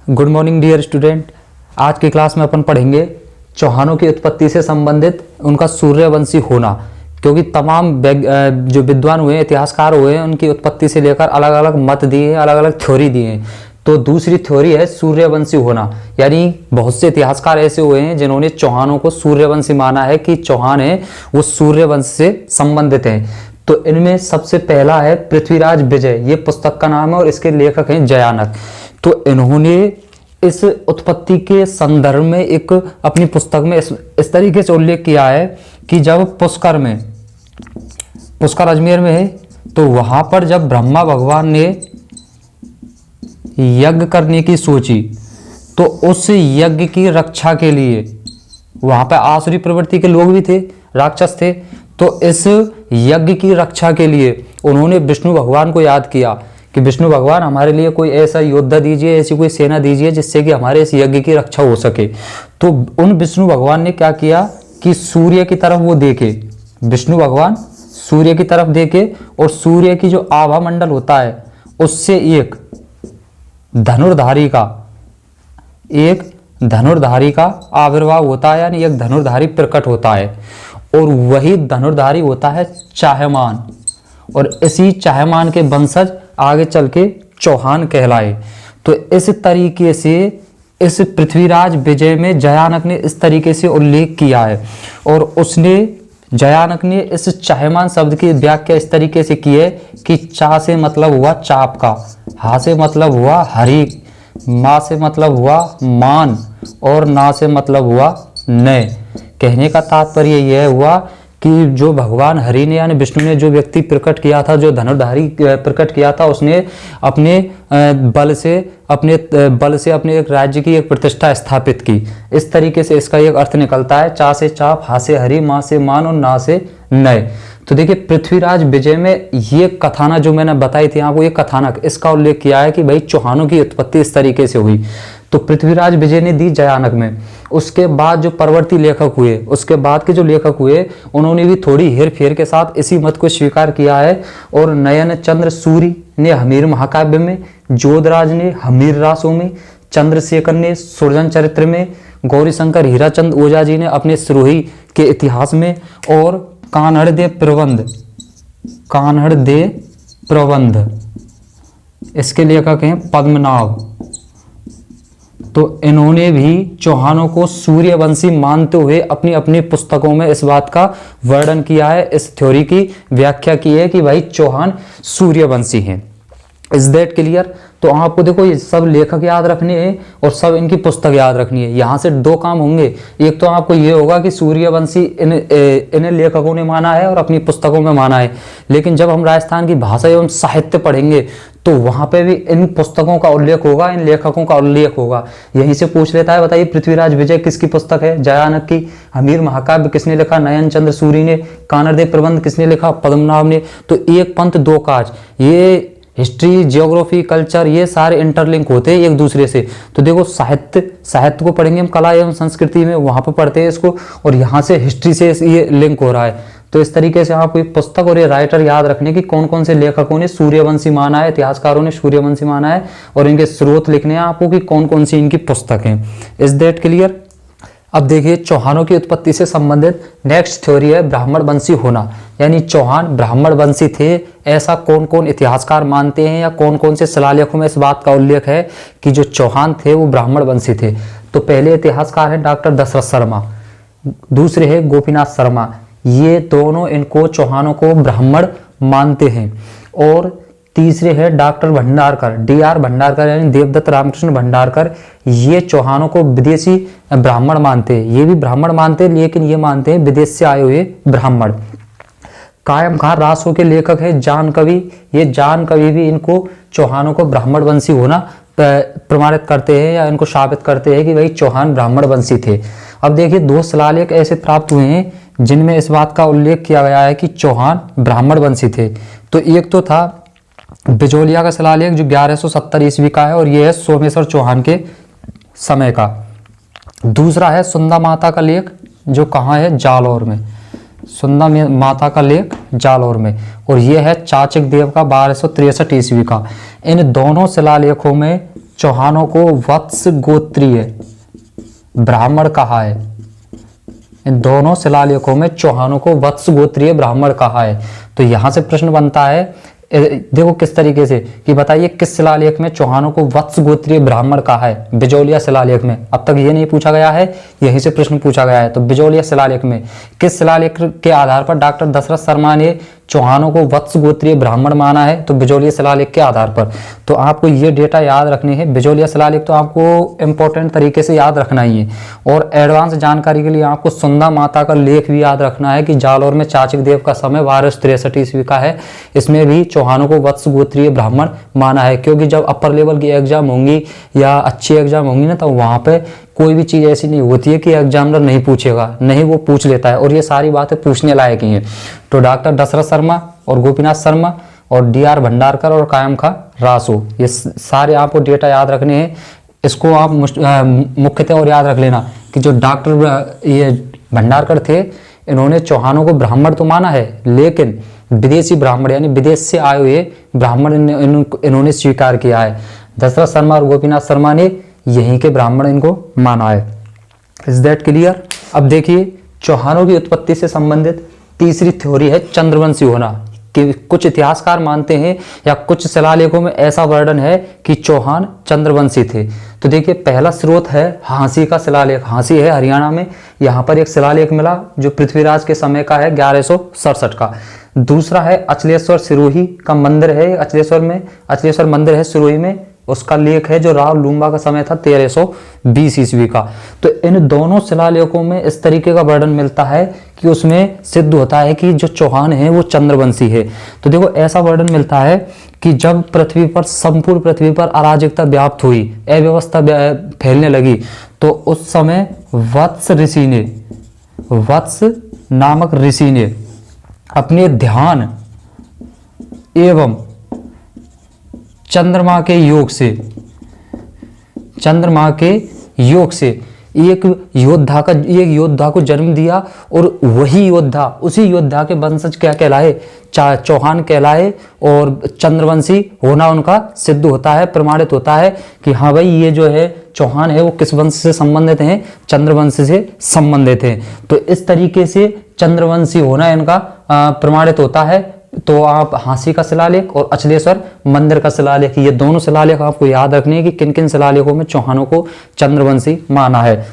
Good morning dear student. आज की class में अपन पढ़ेंगे चौहानों की उत्पत्ति से संबंधित उनका सूर्यवंशी होना, क्योंकि तमाम जो विद्वान हुए, इतिहासकार हुए, उनकी उत्पत्ति से लेकर अलग अलग मत दिए हैं, अलग अलग थ्योरी दिए हैं। तो दूसरी थ्योरी है सूर्यवंशी होना, यानी बहुत से इतिहासकार ऐसे हुए हैं जिन्होंने चौहानों को सूर्यवंशी माना है कि चौहान है वो सूर्यवंश से संबंधित हैं। तो इनमें सबसे पहला है पृथ्वीराज विजय, ये पुस्तक का नाम है और इसके लेखक हैं जयानक। तो इन्होंने इस उत्पत्ति के संदर्भ में एक अपनी पुस्तक में इस तरीके से उल्लेख किया है कि जब पुष्कर अजमेर में है, तो वहां पर जब ब्रह्मा भगवान ने यज्ञ करने की सोची, तो उस यज्ञ की रक्षा के लिए वहां पर आसुरी प्रवृत्ति के लोग भी थे, राक्षस थे। तो इस यज्ञ की रक्षा के लिए उन्होंने विष्णु भगवान को याद किया कि विष्णु भगवान हमारे लिए कोई ऐसा योद्धा दीजिए, ऐसी कोई सेना दीजिए जिससे कि हमारे इस यज्ञ की रक्षा हो सके। तो उन विष्णु भगवान ने क्या किया कि सूर्य की तरफ वो देखे, विष्णु भगवान सूर्य की तरफ देखे और सूर्य की जो आभा मंडल होता है उससे एक धनुर्धारी का आविर्भाव होता है, यानी एक धनुर्धारी प्रकट होता है और वही धनुर्धारी होता है चाहमान, और इसी चाहमान के वंशज आगे चल के चौहान कहलाए। तो इस तरीके से इस पृथ्वीराज विजय में जयानक ने इस तरीके से उल्लेख किया है और जयानक ने इस चाहमान शब्द की व्याख्या इस तरीके से की है कि चा से मतलब हुआ चाप का, हा से मतलब हुआ हरि, मा से मतलब हुआ मान और ना से मतलब हुआ नय। कहने का तात्पर्य यह हुआ कि जो भगवान हरि ने यानी विष्णु ने जो व्यक्ति प्रकट किया था, जो धनुर्धारी प्रकट किया था, उसने अपने बल से अपने एक राज्य की एक प्रतिष्ठा स्थापित की। इस तरीके से इसका एक अर्थ निकलता है, चा से चाप, हा से हरि, मा से मान और ना से नय। तो देखिए पृथ्वीराज विजय में ये कथानक जो मैंने बताई थी आपको, ये कथानक इसका उल्लेख किया है कि भाई चौहानों की उत्पत्ति इस तरीके से हुई। तो पृथ्वीराज विजय ने दी जयानक में। उसके बाद जो परवर्ती लेखक हुए, उसके बाद के जो लेखक हुए, उन्होंने भी थोड़ी हेर फेर के साथ इसी मत को स्वीकार किया है। और नयन चंद्र सूरी ने हमीर महाकाव्य में, जोधराज ने हमीर रासों में, चंद्रशेखर ने सुरजन चरित्र में, गौरीशंकर हीराचंद ओझा जी ने अपने सिरोही के इतिहास में, और कान्हड़देव प्रबंध इसके लेखक हैं पद्मनाभ। तो इन्होंने भी चौहानों को सूर्यवंशी मानते हुए अपनी अपनी पुस्तकों में इस बात का वर्णन किया है, इस थ्योरी की व्याख्या की है कि भाई चौहान सूर्यवंशी हैं। Is that clear? तो आपको देखो ये सब लेखक याद रखने हैं और सब इनकी पुस्तक याद रखनी है। यहाँ से दो काम होंगे, एक तो आपको ये होगा कि सूर्यवंशी इन्हें लेखकों ने माना है और अपनी पुस्तकों में माना है, लेकिन जब हम राजस्थान की भाषा एवं साहित्य पढ़ेंगे तो वहां पे भी इन पुस्तकों का उल्लेख होगा, इन लेखकों का उल्लेख होगा। यहीं से पूछ लेता है, बताइए पृथ्वीराज विजय किसकी पुस्तक है? जयानक की। हमीर महाकाव्य किसने लिखा? नयन चंद्र सूरी ने। कान्हड़देव प्रबंध किसने लिखा? पद्मनाभ ने। तो एक पंथ दो काज, ये हिस्ट्री, जियोग्राफी, कल्चर, ये सारे इंटरलिंक होते हैं एक दूसरे से। तो देखो साहित्य को पढ़ेंगे हम कला एवं संस्कृति में, वहां पर पढ़ते हैं इसको, और यहाँ से हिस्ट्री से ये लिंक हो रहा है। तो इस तरीके से आपको पुस्तक और ये राइटर याद रखने की कौन कौन से लेखकों ने सूर्यवंशी माना है, इतिहासकारों ने सूर्यवंशी माना है, और इनके स्रोत लिखने हैं आपको कि कौन कौन सी इनकी पुस्तक हैं। Is that clear? अब देखिए चौहानों की उत्पत्ति से संबंधित नेक्स्ट थ्योरी है ब्राह्मण वंशी होना, यानी चौहान ब्राह्मण वंशी थे, ऐसा कौन कौन इतिहासकार मानते हैं या कौन कौन से शिलालेखों में इस बात का उल्लेख है कि जो चौहान थे वो ब्राह्मण वंशी थे। तो पहले इतिहासकार है डॉक्टर दशरथ शर्मा, दूसरे है गोपीनाथ शर्मा। ये दोनों इनको चौहानों को ब्राह्मण मानते हैं। और तीसरे है डॉक्टर भंडारकर, DR भंडारकर, यानी देवदत्त रामकृष्ण भंडारकर। ये चौहानों को विदेशी ब्राह्मण मानते हैं। ये भी ब्राह्मण मानते हैं, लेकिन ये मानते हैं विदेश से आए हुए ब्राह्मण। कायम खान रासों के लेखक है जान कवि। ये जान कवि भी इनको चौहानों को ब्राह्मण वंशी होना प्रमाणित करते हैं या इनको साबित करते हैं कि भाई चौहान ब्राह्मण वंशी थे। अब देखिए दो शिलालेख ऐसे प्राप्त हुए हैं जिनमें इस बात का उल्लेख किया गया है कि चौहान ब्राह्मण वंशी थे। तो एक तो था बिजोलिया का शिलालेख जो 1170 ईस्वी का है, और यह है सोमेश्वर चौहान के समय का। दूसरा है सुंदा माता का लेख जो कहाँ है? जालौर में। सुंदा माता का लेख जालौर में, और यह है चाचक देव का 1263 ईस्वी का। इन दोनों शिलालेखों में चौहानों को वत्स गोत्रीय ब्राह्मण कहा है। इन दोनों शिलालेखों में चौहानों को वत्स गोत्रीय ब्राह्मण कहा है। तो यहां से प्रश्न बनता है, देखो किस तरीके से कि बताइए किस शिलालेख में चौहानों को वत्स गोत्रीय ब्राह्मण कहा है। बिजौलिया शिलालेख में। अब तक ये नहीं पूछा गया है, यहीं से प्रश्न पूछा गया है। तो बिजौलिया शिलालेख में किस शिलालेख के आधार पर डॉक्टर दशरथ शर्मा ने चौहानों को वत्स गोत्रीय ब्राह्मण माना है? तो बिजौलिया शिलालेख के आधार पर। तो आपको ये डेटा याद रखने हैं। बिजौलिया शिलालेख तो आपको इंपॉर्टेंट तरीके से याद रखना ही है। और एडवांस जानकारी के लिए आपको सुंदा माता का लेख भी याद रखना है कि जालौर में चाचक देव का समय 1263 ईस्वी का है। इसमें भी चौहानों को वत्स गोत्रीय ब्राह्मण माना है, क्योंकि जब अपर लेवल की एग्जाम होंगी या अच्छी एग्जाम होंगी ना, तो वहाँ पे कोई भी चीज़ ऐसी नहीं होती है कि एग्जामिनर नहीं पूछेगा, नहीं वो पूछ लेता है। और ये सारी बातें पूछने लायक ही हैं। तो डॉक्टर दशरथ शर्मा और गोपीनाथ शर्मा और DR भंडारकर और कायम खां रासो, ये सारे आपको डेटा याद रखने हैं। इसको आप मुख्यतः और याद रख लेना कि जो डॉक्टर ये भंडारकर थे, इन्होंने चौहानों को ब्राह्मण तो माना है, लेकिन विदेशी ब्राह्मण यानी विदेश से आए हुए ब्राह्मण इन्होंने स्वीकार किया है। दशरथ शर्मा और गोपीनाथ शर्मा ने यहीं के ब्राह्मण इनको माना है। Is that clear? अब देखिए, चौहानों की उत्पत्ति से संबंधित तीसरी थ्योरी है चंद्रवंशी होना। कि कुछ इतिहासकार मानते हैं या कुछ शिलालेखों में ऐसा वर्णन है कि चौहान चंद्रवंशी थे। तो देखिए, पहला स्रोत है हांसी का शिलालेख। हांसी है हरियाणा में। यहाँ पर एक शिलालेख मिला जो पृथ्वीराज के समय का है, 1167 का। दूसरा है अचलेश्वर सिरोही का मंदिर है। अचलेश्वर मंदिर है सिरोही में, उसका लेख है जो राव लूम्बा का समय था 1320 ईस्वी का। तो इन दोनों शिलालेखों में इस तरीके का वर्णन मिलता है कि उसमें सिद्ध होता है कि जो चौहान है वो चंद्रवंशी है। तो देखो, ऐसा वर्णन मिलता है कि जब संपूर्ण पृथ्वी पर अराजकता व्याप्त हुई, अव्यवस्था फैलने लगी, तो उस समय वत्स नामक ऋषि ने अपने ध्यान एवं चंद्रमा के योग से एक योद्धा को जन्म दिया। और वही योद्धा, उसी योद्धा के वंशज क्या कहलाए? चौहान कहलाए। और चंद्रवंशी होना उनका सिद्ध होता है, प्रमाणित होता है कि हाँ भाई, ये जो है चौहान है वो किस वंश से संबंधित हैं? चंद्रवंश से संबंधित हैं। तो इस तरीके से चंद्रवंशी होना इनका प्रमाणित होता है। तो आप हांसी का शिलालेख और अचलेश्वर मंदिर का शिलालेख, ये दोनों शिलालेख आपको याद रखने हैं कि किन किन शिलालेखों में चौहानों को चंद्रवंशी माना है।